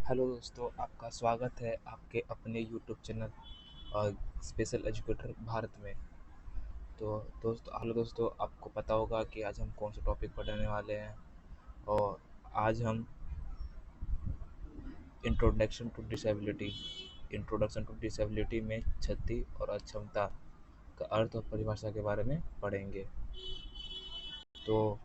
Hello दोस्तों, आपका स्वागत है आपके अपने यूट्यूब चैनल और स्पेशल एजुकेटर भारत में। तो हेलो दोस्तों, आपको पता होगा कि आज हम कौन सा टॉपिक पढ़ने वाले हैं। और आज हम इंट्रोडक्शन टू डिसेबिलिटी में क्षति और अक्षमता का अर्थ और परिभाषा के बारे में पढ़ेंगे। तो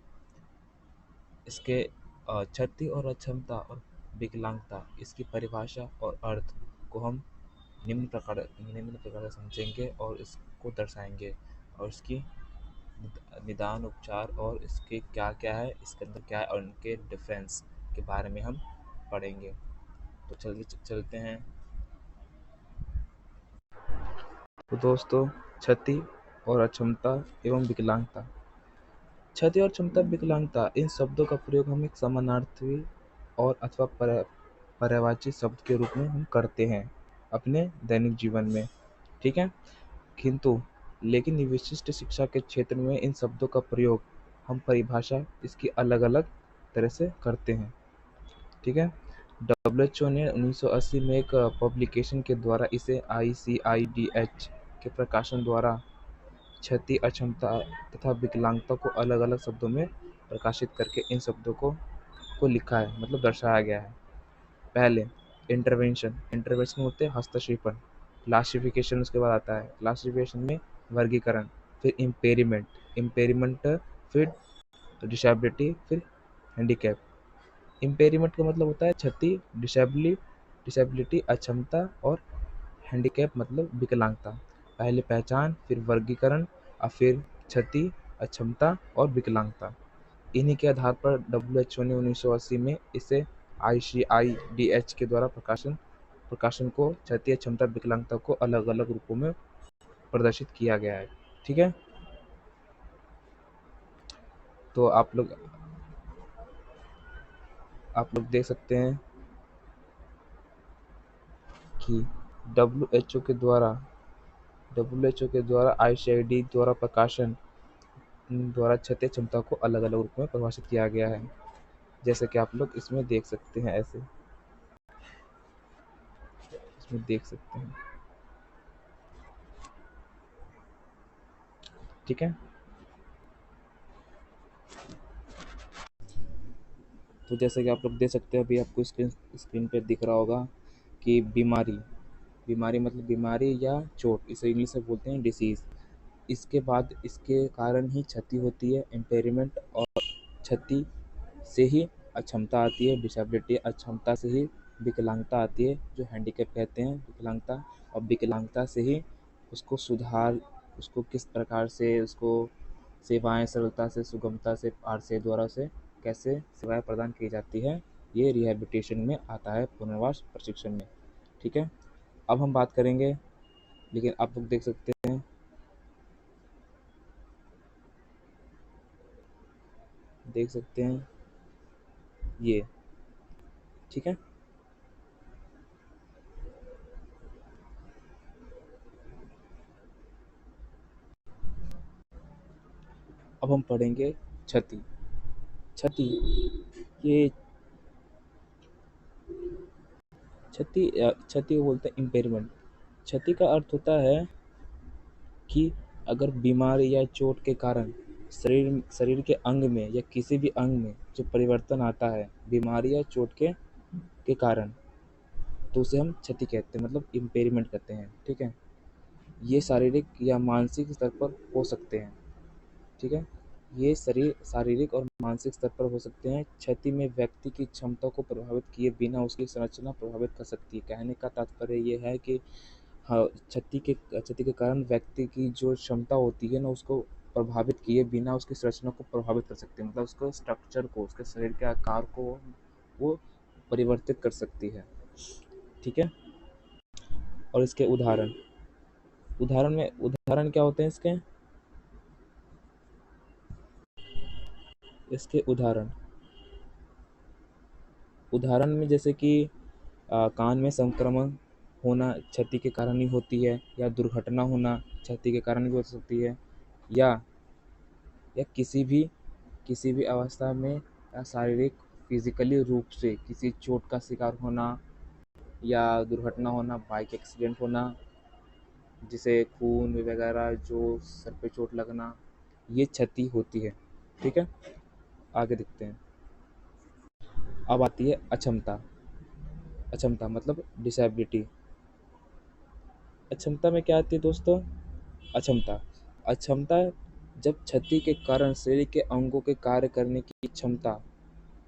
इसके क्षति और अक्षमता और विकलांगता, इसकी परिभाषा और अर्थ को हम निम्न प्रकार से समझेंगे और इसको दर्शाएंगे, और इसकी निदान उपचार और इसके क्या क्या है, इसके अंदर क्या है और इनके डिफरेंस के बारे में हम पढ़ेंगे। तो चलते हैं। तो दोस्तों, क्षति और अक्षमता एवं विकलांगता। क्षति और क्षमता, विकलांगता, इन शब्दों का प्रयोग हम एक समानार्थी और अथवा पर्यायवाची शब्द के रूप में हम करते हैं अपने दैनिक जीवन में, ठीक है। किंतु लेकिन विशिष्ट शिक्षा के क्षेत्र में इन शब्दों का प्रयोग हम परिभाषा इसकी अलग अलग तरह से करते हैं, ठीक है। WHO ने 1980 में एक पब्लिकेशन के द्वारा इसे ICIDH के प्रकाशन द्वारा क्षति, अक्षमता तथा विकलांगता को अलग अलग शब्दों में प्रकाशित करके इन शब्दों को लिखा है, मतलब दर्शाया गया है। पहले इंटरवेंशन होते हैं हस्तक्षेपण। क्लासिफिकेशन उसके बाद आता है। क्लासिफिकेशन में वर्गीकरण, फिर इम्पेयरमेंट, फिर डिसेबिलिटी, फिर हैंडीकैप। इम्पेयरमेंट का मतलब होता है क्षति, डिसेबिलिटी अक्षमता, और हैंडीकैप मतलब विकलांगता। पहले पहचान, फिर वर्गीकरण और फिर क्षति, अक्षमता और विकलांगता। इन्हीं के आधार पर WHO ने 1980 में इसे ICIDH के द्वारा प्रकाशन को क्षति, अक्षमता, विकलांगता को अलग अलग रूपों में प्रदर्शित किया गया है, ठीक है। तो आप लोग देख सकते हैं कि WHO के द्वारा ICID द्वारा प्रकाशन द्वारा क्षति, क्षमता को अलग अलग रूप में परिभाषित किया गया है, जैसे कि आप लोग इसमें देख सकते हैं। इसमें देख सकते हैं, ठीक है। तो जैसे कि आप लोग देख सकते हैं, अभी आपको स्क्रीन पे दिख रहा होगा कि बीमारी मतलब बीमारी या चोट, इसे इंग्लिश में बोलते हैं डिसीज। इसके बाद इसके कारण ही क्षति होती है, इम्पेयरमेंट, और क्षति से ही अक्षमता आती है, डिसेबिलिटी, अक्षमता से ही विकलांगता आती है, जो हैंडीकैप कहते हैं विकलांगता। और विकलांगता से ही उसको किस प्रकार से उसको सेवाएं सरलता से, सुगमता से, आरसे द्वारा से कैसे सेवाएं प्रदान की जाती है, ये रिहैबिलिटेशन में आता है, पुनर्वास प्रशिक्षण में, ठीक है। अब हम बात करेंगे, लेकिन आप लोग देख सकते हैं ये, ठीक है। अब हम पढ़ेंगे क्षति। क्षति ये क्षति को बोलते हैं इम्पेयरमेंट। क्षति का अर्थ होता है कि अगर बीमारी या चोट के कारण शरीर के अंग में या किसी भी अंग में जो परिवर्तन आता है बीमारी या चोट के कारण, तो उसे हम क्षति कहते हैं, मतलब इम्पेयरमेंट कहते हैं, ठीक है। ये शारीरिक या मानसिक स्तर पर हो सकते हैं, ठीक है। ये शारीरिक और मानसिक स्तर पर हो सकते हैं। क्षति में व्यक्ति की क्षमता को प्रभावित किए बिना उसकी संरचना प्रभावित कर सकती है। कहने का तात्पर्य ये है कि हाँ, क्षति के कारण व्यक्ति की जो क्षमता होती है ना, उसको प्रभावित किए बिना उसकी संरचना को प्रभावित कर सकती है, मतलब उसको स्ट्रक्चर को, उसके शरीर के आकार को वो परिवर्तित कर सकती है, ठीक है। और इसके उदाहरण क्या होते हैं इसके उदाहरण में जैसे कि कान में संक्रमण होना क्षति के कारण ही होती है, या दुर्घटना होना क्षति के कारण भी हो सकती है, या किसी भी अवस्था में या शारीरिक फिजिकली रूप से किसी चोट का शिकार होना, या दुर्घटना होना, बाइक एक्सीडेंट होना, जिसे खून वगैरह, जो सर पे चोट लगना, ये क्षति होती है। ठीक है, आगे देखते हैं। अब आती है अक्षमता। अक्षमता मतलब डिसेबिलिटी। अक्षमता में क्या आती है दोस्तों? अक्षमता। अक्षमता जब क्षति के कारण शरीर के अंगों के कार्य करने की क्षमता,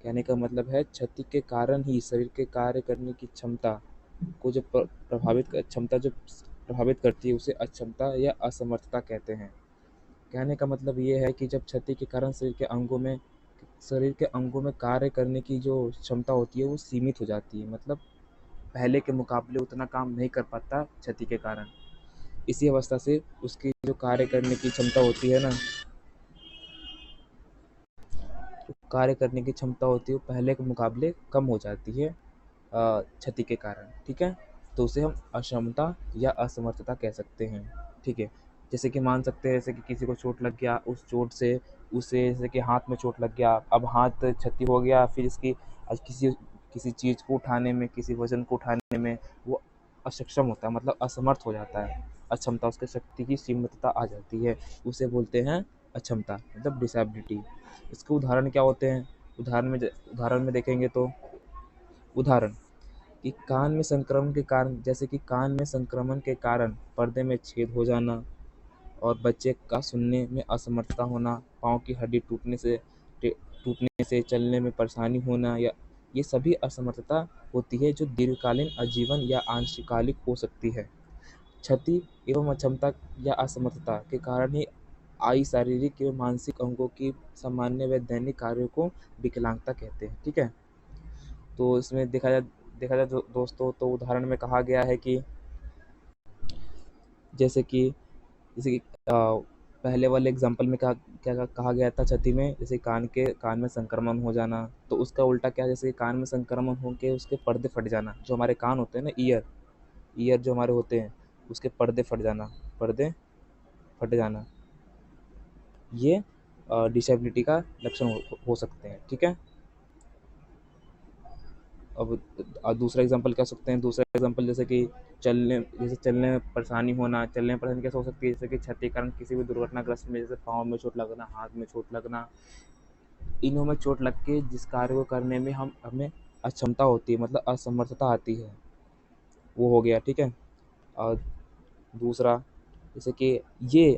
कहने का मतलब है क्षति के कारण ही शरीर के कार्य करने की क्षमता को जो क्षमता जो प्रभावित करती है, उसे अक्षमता या असमर्थता कहते हैं। कहने का मतलब ये है कि जब क्षति के कारण शरीर के अंगों में कार्य करने की जो क्षमता होती है वो सीमित हो जाती है, मतलब पहले के मुकाबले उतना काम नहीं कर पाता क्षति के कारण। इसी अवस्था से उसकी जो कार्य करने की क्षमता होती है ना, जो कार्य करने की क्षमता होती है वो पहले के मुकाबले कम हो जाती है क्षति के कारण। ठीक है, तो उसे हम अक्षमता या असमर्थता कह सकते हैं। ठीक है, जैसे कि मान सकते हैं, जैसे कि किसी को चोट लग गया, उस चोट से उसे, जैसे कि हाथ में चोट लग गया, अब हाथ क्षति हो गया, फिर इसकी किसी किसी चीज़ को उठाने में, किसी वजन को उठाने में वो अक्षम होता है, मतलब असमर्थ हो जाता है। अक्षमता, उसके शक्ति की सीमितता आ जाती है, उसे बोलते हैं अक्षमता, मतलब डिसेबिलिटी। इसके उदाहरण क्या होते हैं? उदाहरण में देखेंगे तो, उदाहरण कि कान में संक्रमण के कारण, जैसे कि कान में संक्रमण के कारण पर्दे में छेद हो जाना, और बच्चे का सुनने में असमर्थता होना, पाँव की हड्डी टूटने से चलने में परेशानी होना, या ये सभी असमर्थता होती है जो दीर्घकालीन, आजीवन या आंशिकालिक हो सकती है। क्षति एवं अक्षमता या असमर्थता के कारण ही आई शारीरिक एवं मानसिक अंगों की सामान्य व दैनिक कार्यों को विकलांगता कहते हैं। ठीक है, तो इसमें देखा जाए दोस्तों, तो उदाहरण में कहा गया है कि जैसे कि जैसे कि पहले वाले एग्जाम्पल में क्या क्या कहा गया था क्षति में, जैसे कान में संक्रमण हो जाना, तो उसका उल्टा क्या, जैसे कि कान में संक्रमण होकर उसके पर्दे फट जाना, जो हमारे कान होते हैं ना, ईयर जो हमारे होते हैं, उसके पर्दे फट जाना, ये डिसेबिलिटी का लक्षण हो सकते हैं। ठीक है, अब दूसरा एग्जांपल क्या हो सकते हैं? दूसरा एग्जांपल जैसे चलने में परेशानी होना। चलने में परेशानी कैसे हो सकती है? जैसे कि क्षति के कारण किसी भी दुर्घटनाग्रस्त में, जैसे पाँव में चोट लगना, हाथ में चोट लगना, इन्हों में चोट लग के जिस कार्य को करने में हमें अक्षमता होती है, मतलब असमर्थता आती है, वो हो गया। ठीक है, और दूसरा, जैसे कि ये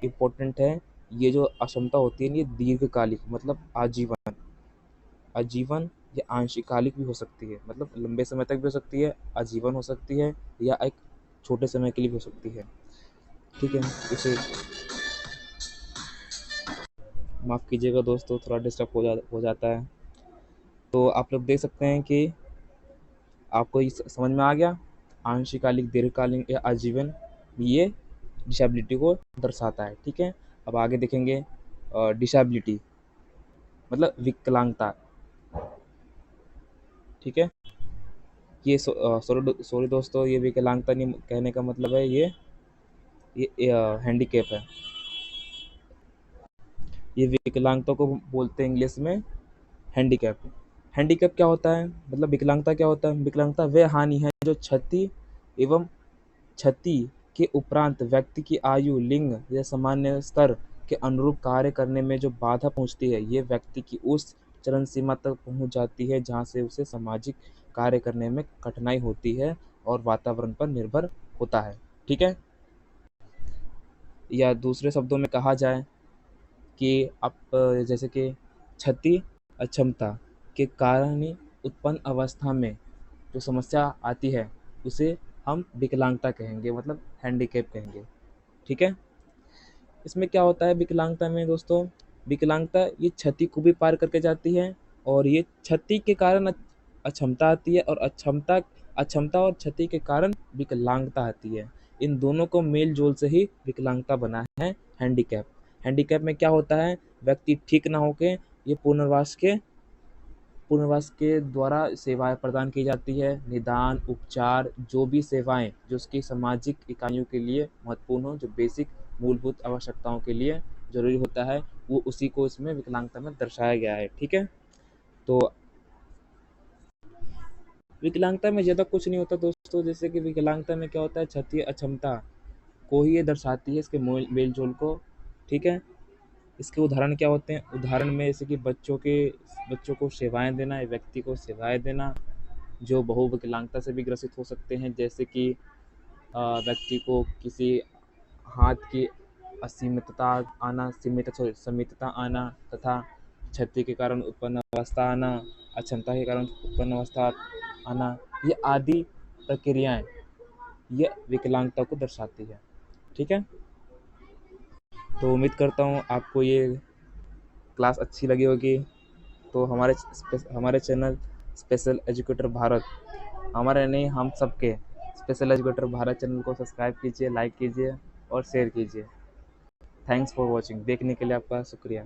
इम्पोर्टेंट है, ये जो अक्षमता होती है ये दीर्घकालिक, मतलब आजीवन आजीवन या आंशिकालिक भी हो सकती है, मतलब लंबे समय तक भी हो सकती है, आजीवन हो सकती है, या एक छोटे समय के लिए भी हो सकती है। ठीक है, इसे माफ़ कीजिएगा दोस्तों, थोड़ा डिस्टर्ब हो जाता है। तो आप लोग देख सकते हैं कि आपको ये समझ में आ गया, आंशिकालिक, दीर्घकालीन या आजीवन, ये डिसेबिलिटी को दर्शाता है। ठीक है, अब आगे देखेंगे डिसेबिलिटी मतलब विकलांगता। ठीक है, ये सॉरी दोस्तों, ये विकलांगता नहीं, कहने का मतलब है ये हैंडीकैप है। ये विकलांगता को बोलते हैं इंग्लिश में हैंडीकैप। हैंडीकैप क्या होता है, मतलब विकलांगता क्या होता है? विकलांगता वह हानि है जो एवं क्षति के उपरांत व्यक्ति की आयु, लिंग या सामान्य स्तर के अनुरूप कार्य करने में जो बाधा पहुंचती है, ये व्यक्ति की उस चरम सीमा तक पहुंच जाती है जहां से उसे सामाजिक कार्य करने में कठिनाई होती है और वातावरण पर निर्भर होता है। ठीक है, या दूसरे शब्दों में कहा जाए कि आप जैसे कि क्षति, अक्षमता के कारण ही उत्पन्न अवस्था में जो समस्या आती है, उसे हम विकलांगता कहेंगे, मतलब हैंडीकैप कहेंगे। ठीक है, इसमें क्या होता है विकलांगता में दोस्तों? विकलांगता ये क्षति को भी पार करके जाती है, और ये क्षति के कारण अक्षमता आती है, और अक्षमता अक्षमता और क्षति के कारण विकलांगता आती है। इन दोनों को मेल जोल से ही विकलांगता बना है हैंडीकैप। हैंडीकैप में क्या होता है, व्यक्ति ठीक ना होके ये पुनर्वास के द्वारा सेवाएं प्रदान की जाती है, निदान, उपचार, जो भी सेवाएं जो उसकी सामाजिक इकाइयों के लिए महत्वपूर्ण हो, जो बेसिक मूलभूत आवश्यकताओं के लिए जरूरी होता है, वो उसी को इसमें विकलांगता में दर्शाया गया है। ठीक है, तो विकलांगता में ज़्यादा कुछ नहीं होता दोस्तों। जैसे कि विकलांगता में क्या होता है, क्षति अक्षमता को ही ये दर्शाती है, इसके मेल जोल को। ठीक है। इसके उदाहरण क्या होते हैं, उदाहरण में जैसे कि बच्चों को सेवाएं देना, व्यक्ति को सेवाएं देना जो बहुविकलांगता से भी ग्रसित हो सकते हैं। जैसे कि व्यक्ति को किसी हाथ की असीमितता आना, सीमितता आना तथा क्षति के कारण उत्पन्न अवस्था आना, अक्षमता के कारण उत्पन्न अवस्था आना, ये आदि प्रक्रियाएं ये विकलांगता को दर्शाती है। ठीक है। तो उम्मीद करता हूँ आपको ये क्लास अच्छी लगी होगी। तो हमारे चैनल स्पेशल एजुकेटर भारत, हमारे नहीं हम सबके स्पेशल एजुकेटर भारत चैनल को सब्सक्राइब कीजिए, लाइक कीजिए और शेयर कीजिए। Thanks for watching. देखने के लिए आपका शुक्रिया।